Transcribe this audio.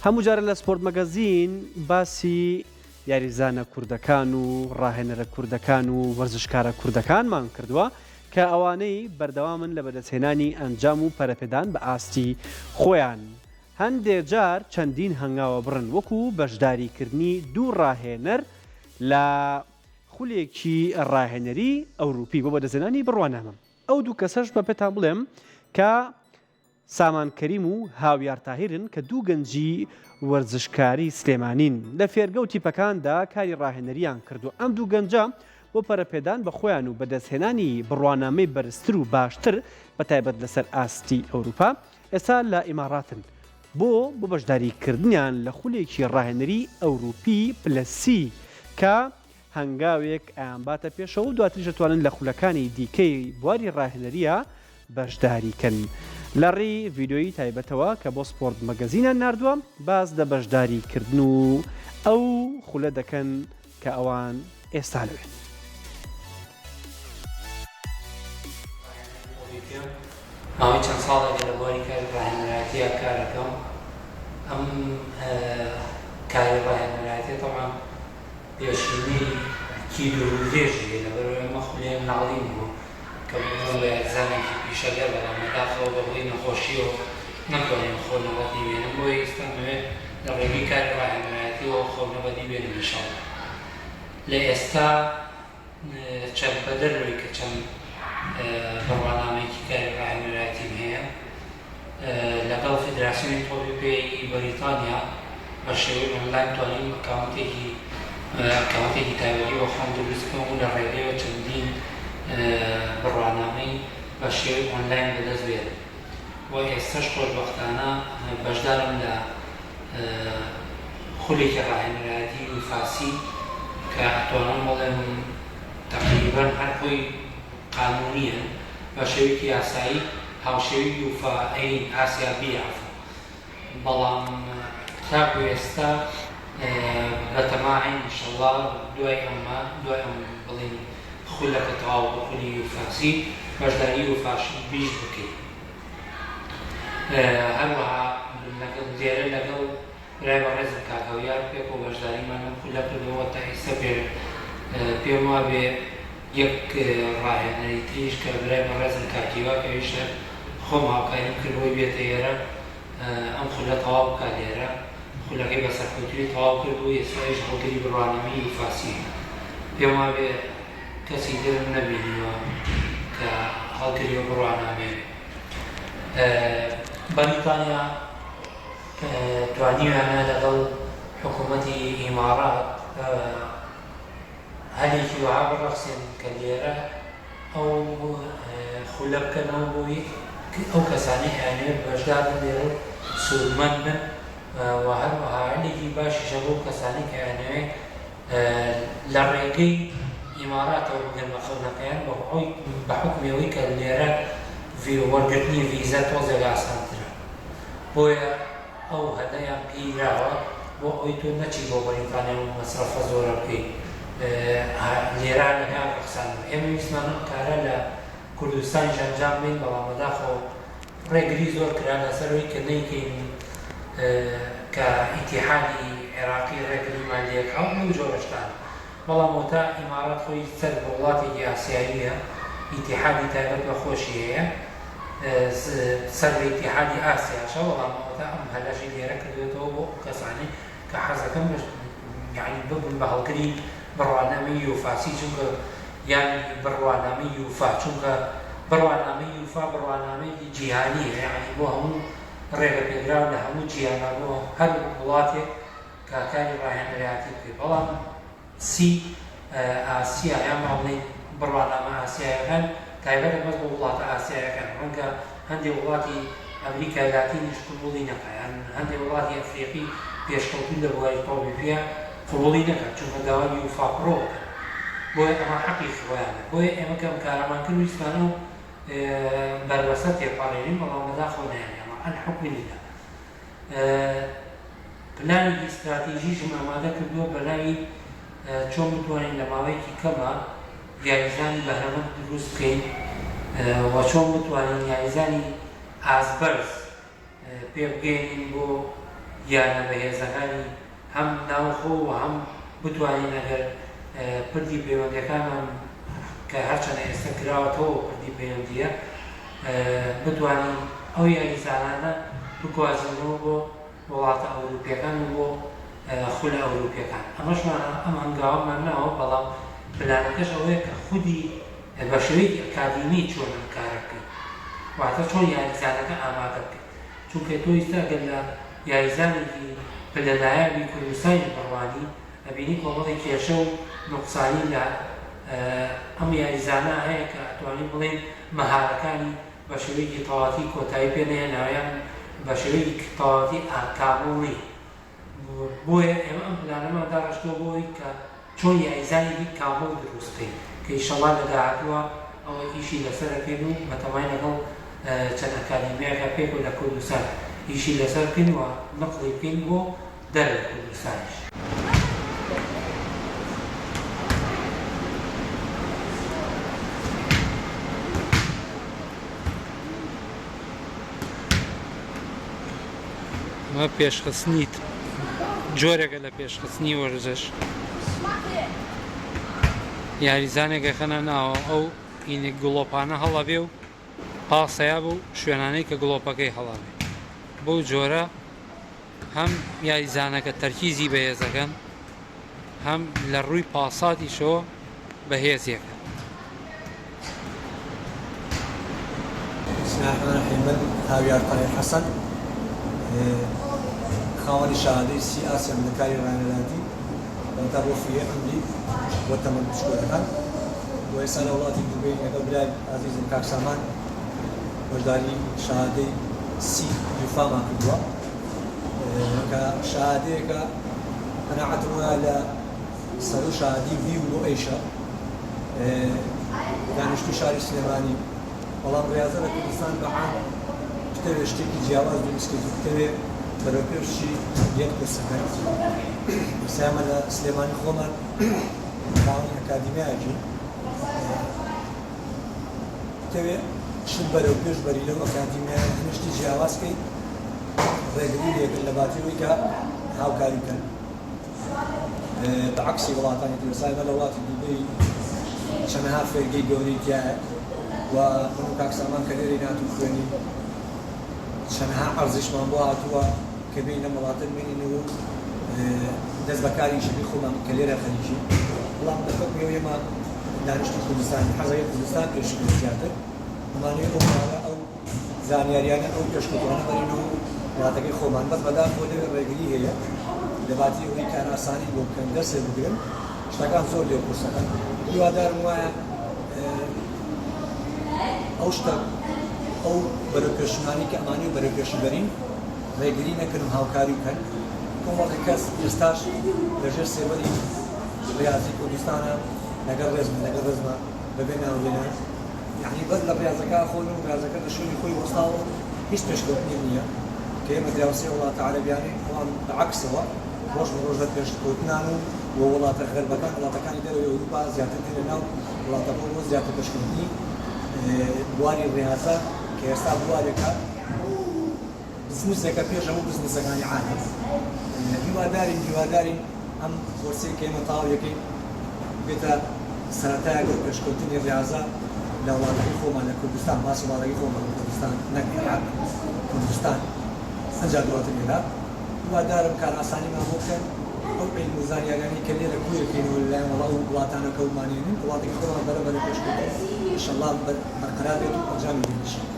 هەموو جارە لە سپۆرت مەگەزین باسی یاریزانە کوردەکان و ڕاهێنەرە کوردەکان و وەرزشکارە کوردەکانمان کردووە کە ئەوانەی بەردەوامن لە بەدەستهێنانی ئەنجام و پەرەپێدان بە ئاستی خۆیان. هەندێک جار چەندین هەنگاوە بڕن وەکو بەشداریکردنی دوو ڕاهێنەر لە خولێکی ڕاهێنەری ئەوروپی بۆ بەدەستهێنانی بڕوانامە. ئەو دوو کەسەش بە پێتان بڵێم کە سامان کەریم و هاویار تاهیرن کە دوو گەنجی وەرزشکاری سلێمانین لە فێرگە و تیپەکاندا کاری ڕاهێنەریان کردو. ئەم دوو گەنجە بۆ پەرەپێدان بە خۆیان و بەدەستهێنانی بڕوانامەی بەرزتر و باشتر بەتایبەت لەسەر ئاستی ئەوروپا ئێستا لە ئیماڕاتن بۆ بەشداریکردنیان لە خولێکی ڕاهێنەری ئەوروپی پلەسی کە هەنگاوێک ئەیان باتە پێشەوە و دواتریش دەتوانن لە خولەکانی دیکەی بواری ڕاهێنەریە بەشداریکەن. لە ڕێی ڤیدۆیی تایبەتەوە کە بۆ سپۆرت مەگەزینە ناردووە باز لە بەشداریکردن و ئەو خولە دەکەن کە ئەوان ئێستا لەوێن. ماوەی چەند ساڵێک لە بواری کاری ڕاهێنەرایەتیە کار دەکەم. ئەم کاری ڕاهێنەرایەتیە تەواو پێشینەی کیلۆمترێژی لەبەرەوەی ئەمە خولەیەک ناڵین بوو کە بۆ بە یاریزانێکی پیشەگەر بەڵامەداخەوە بەهۆی نەخۆشی و نەتوانین خۆنەبەتی بێنم بۆ ئێستا نوێ لە ڕێگەی کاری ڕاهێنەرایەتیەوە خۆنەبەتی بێنم ئینشاڵڵا. لە ئێستا چەند بەدەرەوەی کە چەند بڕوانامەیەکی کاری ڕاهێنەرایەتیم هەیە لەگەڵ فیدراسیۆنی تۆپی بەریتانیا بە شێوەی ئۆنلاین توانین ئەکاونتێکی تایبەتی بۆ خۆم دروست بکەم و لە ڕێگەیەوە چەندین بڕوانامەی بە شێوەی ئۆنلاین بەدەست بێت. بۆ ئێستاش خۆشبەختانە بەشدارم لە خولێکی ڕاهێنەرایەتی فارسی کە ئەتوانم بڵێم تەقریبەن هەر خۆی قانونیە بە شێوەیەکی یاسایی هاوشێوی یوفائی ئاسیابی عەفو. بەڵام تاکو ئێستا بەتەماعین ئینشەڵڵا دوای ئەم بڵێن خولەکە تەواو بە خولی یوفاسی بەشداری یوفاشی بیش بکەین. هەروەها لێرە لەگەڵ برای بەڕێزم کاکەویار پێک و بەشداریمان ئەم خولە کردەوە تا ئێستا پێم وابێ یەک ڕاهێنەری تریش کە برای بەڕێزم کاکیوا کەویشە خۆم هاوکاریم کردەوەی بێتە ئێرە ئەم خولە تەواو بکات لێرە. خولەکەی بە سەرکەوتووی تەواو کردبوو ئێستایش هەڵگری بڕوانامەی یوفاسی. پێم وابێ کەسی ترم نەبینیوە کە هەڵگریوە بڕوانامەیە. بەریتانیا توانیویانە لەگەڵ حکوومەتی ئیماڕات هەلێکی وەها بڕەخسێن کە لێرە ئەو خولە بکەنەوە بۆی ئەو کەسانی هەیانەوێت بەشدارن لێرە سوودمەند بن و هەروەها هەلێکی باشیشە بۆ کەسانی کە هەیانەوێت لە ڕێگەی ئیماڕاتەوە بگەن بە خەونەکەیان بە حکمەوەی کە لێرە وەرگرتنی ڤیزە تۆزێک ئاسانترە. بۆیە ئەو هەدەیان پێیراوە بۆ ئەوی تۆ نەچی بۆ بەریتانیا و مەسرەفە زۆرە بکەیت لێرە لەگەڵ ڕەخسان. ئێمە ویستمان ئەم کارە لە کوردستانیش ئەنجام بدەین بەڵام بەداخەوە ڕێگری زۆر کرا لەسەرەوەی کە نەیکەین کە ئیتیحادی عێراقی ڕێگریمان لێکاو لەو جۆرە شتان. بەڵام وەتا ئیماڕات خۆی سەر بە وڵاتێکی ئاسیاییە ئیتیحادی تایبەت بە خۆشی هەیە سەر بە ئیتیحادی ئاسیاشە بەڵام وەتا ئەم هەلەشی لێرە کردوێتەوە بۆ کەسانی کە حەزەکەن یعنی ببن بە هەڵگری بڕوانامەی یوفاسی چونکە یانی بڕوانامەی یوفا چونکە بڕوانامەی یوفا بڕوانامەیەکی جیهانیە یعنی بۆ هەموو ڕێگە پێدراو لە هەموو جیهاندا بۆ هەر وڵاتێک کە کاری ڕاهێنەرایەتی بکرێت. بەڵام ئاسیا یان بڵێن بڕوانامە ئاسیایەکان تایبەتە بەس بۆ وڵاتە ئاسیایەکان ڕەنگە هەندێک وڵاتی ئەمریکای لاتینیش قبوڵی نەکات یان هەندێک وڵاتی ئەفریقی پێشکەوتوو لە بواری تۆپیا قبوڵی نەکات چونکە داوای یوفا پڕۆ بکەن. بۆیە ئەمە حەقی خۆیانە. بۆیە ئێمە کەم کارەمان کرد ویستمانە و بەربەسەر تێپاڕێنین بەڵام بەداخەوە نایانێ ئەمە ئەن حوکمی نیە. پلانێکی استراتیژیشم ئامادە کردووە بەناوی چۆن بتوانین لە ماوەیەکی کەمە یاریزانی بەهرەمەند دروست بکەین و چۆن بتوانین یاریزانی ئازبەرز پێ بگەینین بۆ یانە بەهێزەکانی هەم ناوخۆ و هەم بتوانین ئەگەر پردی پەیوەندیەکانمان کە هەرچەندە ئێستا کراوەتەوە پردی پەیوەندیە بتوانین ئەو یاریزانانە بگوازینەوە بۆ وڵاتە ئەوروپیەکان و بۆ خولە ئەوروپیەکان. ئەمەشمان ئەم هەنگاوەمان ناوە، بەڵام پلانەکەش ئەوەیە کە خودی بە شێوەیەکی ئەکادیمی چۆن ئەم کارە بکەین، واتە چۆن یاریزانەکە ئامادە بکەین. چونکە تۆ ئێستا ئەگەر لە یاریزانێکی پلەلایەنی کوردستانی بڕوانی ئەبینی کۆمەڵی کێشە و نوقسانی لە ئەم یاریزانە هەیە کە ئەتوانین بڵێن مەهارەکانی بە شێوەیەکی تەواوەتی کۆتایی پێنەهێناویان بە شێوەیەکی تەواوەتی کامڵ. بۆیە ئێمە ئەم پلانەمان داڕشتۆ بۆی کە چۆن یاریزانێکی کامڵ دروست بکەین کە ئینشەڵڵا لە داهاتووە ئەوە ئیشی لەسەرەکەین و بەتەمای لەگەڵ چەند ئەکادیمیاکە پێک و لە کوردستان ئیشی لەسەر بکەین و نەقڵی بکەین بۆ دەرەوەی کوردستانیش. ئەمە پێشخستنیت جۆرێکە لە پێشخستنی وەرزش. یاریزانێکە خەنە ناوە ئەو ئینێک گڵۆپانە هەڵەبێ و پاسەیا بوو شوێنانەی کە گڵۆپەکەی هەڵابێ. بەو جۆرە هەم یاریزانەکە تەرکیزی بەهێزەکەن، هەم لە ڕووی پاساتیشەوە بەهێزیەکە. بسم الله الرحمن الرحيم. من هاويار طارق حسن خاوني شهادة سي آسيا من كاري رانلاتي وتروفية عمري وتمن مشكورة ويسأل أولادي دبي قبل عزيز الكاك سامان وجداري شهادة سي يفاما كدوا كشهادة أنا عتموا على سلو شهادة بي وإيشا يعني اشتشاري سليماني والله رياضة كردستان بعد كتير اشتكي جواز بمسكت كتير بركرشي يكبر سكت سامة سليماني خومر كان أكاديمية أجي كتير شد بركرش بريلو أكاديمية نشتي جواز كي رجلي لكن لباتي ويكا هاو كاري كان بعكسي ولاطاني ترساي ما لولاطي دبي شنها فرقي جوري تياك ومنو كاك سامان كنيري ناتو كوني شنها عرضش من بوها توا كبين مواطن من انه دز بكاري شبي خوما من كليرا خليجي والله مدفق بيو يما دانشتو كردستان حزايا كردستان كرشي كردستان وماني أمانا أو زانياريانا أو كشكتوانا برينو مواطنكي خومان بس بدا خودي الرجلي هي لباتي وي كان آساني بو كان درس بگرن اشتاكان زور ديو كرسكان يوادار موايا أوشتا أو بركشناني كأماني وبركشبرين رجلي نكرم هاوكاري كان كم وقت كاس يستاش لجر سيولي رياضي كردستانا نقر رزمة ببينا وبينا يعني بدل رياضكا خونو رياضكا نشوني خوي وصاو هيش تشكوت نيمية كيما دراسي الله تعالى بياني وان بعكس هو روش بروجات تشكوتنانو وولا تغربكان ولا تكان يديروا أوروبا زيادة لنا ولا تقولوا زيادة تشكوتني بواري الرئاسة كيرسا بواريكا بزنسك بيجا مو بزنسك يعني عادي هواداري هم ورسي كيما طاويكي بيتا سنتاك كشكوتني الرئاسة لو والله خوما لكردستان ماشي والله خوما لكردستان نقل كردستان أنجا دوات الميلاد هوادارم كان أساني ما ممكن أو بين ميزانية يعني كلية كوير كينو ولا والله وطانا كومانيين وطانا خوما برا كشكوتني إن شاء الله برقرار يدو أنجامي إن شاء الله.